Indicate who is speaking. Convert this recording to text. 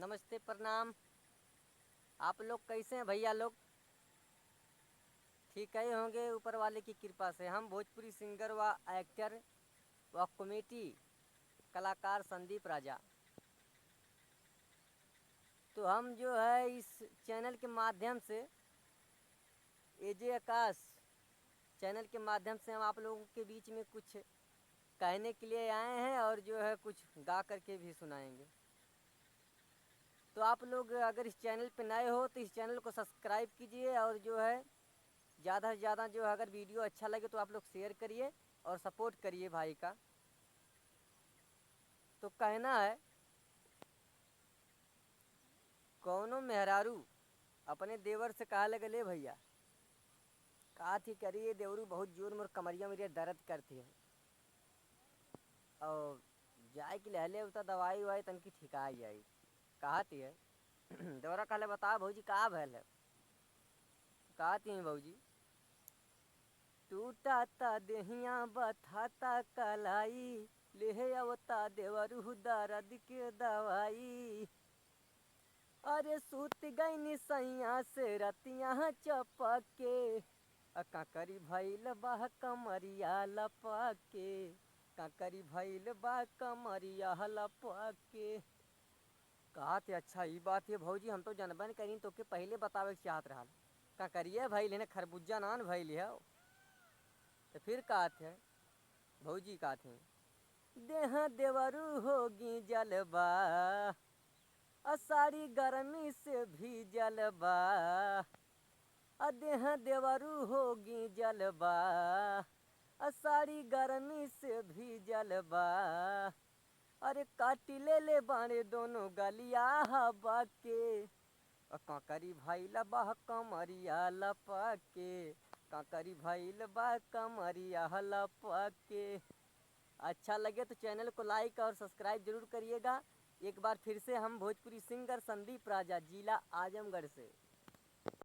Speaker 1: नमस्ते, प्रणाम। आप लोग कैसे हैं भैया लोग? ठीक ही होंगे ऊपर वाले की कृपा से। हम भोजपुरी सिंगर व एक्टर व कॉमेडी कलाकार संदीप राजा। तो हम जो है इस चैनल के माध्यम से एजे आकाश चैनल के माध्यम से हम आप लोगों के बीच में कुछ कहने के लिए आए हैं और जो है कुछ गा करके भी सुनाएंगे। तो आप लोग अगर इस चैनल पे नए हो तो इस चैनल को सब्सक्राइब कीजिए और जो है ज़्यादा से ज़्यादा जो है अगर वीडियो अच्छा लगे तो आप लोग शेयर करिए और सपोर्ट करिए भाई का। तो कहना है, कौनो मेहरारू अपने देवर से कहा लगे, ले भैया कहा थी करिए देवरू बहुत जोर मोर कमरिया मेरी दर्द करती है और जाए कि लहले उता दवाई वाई तनकी ठिका जाई। कहती है देवरा कहले बता भौजी का भैल है। कहती हैं भौजी, टूटाता देहिया बथाता कलाई, ले अवता देवरू दर्द के दवाई। अरे सूत गई सैया से रतिया चपके, काकरी भैल बा कमरिया लपके, काकरी भैल बा कमरिया लपके। कहत अच्छा ई बात है भौजी, हम तो जनबन करी तो के पहले बतावे के चाहत रहा। का करिए भैल है खरबूजा नान भैल है। तो फिर कहते हैं भौजी कहते हैं, देह देवरू होगी जलबा, असारी गर्मी से भी जलबा, देह देवरू होगी जलबा, असारी गर्मी से भी जलबा। अरे काटी ले बाणे दोनों गलिया हवा के, काकरी भैल बा कमरिया लपके, काकरी भैल बा कमरिया लपके। अच्छा लगे तो चैनल को लाइक और सब्सक्राइब जरूर करिएगा। एक बार फिर से हम भोजपुरी सिंगर संदीप राजा, जिला आजमगढ़ से।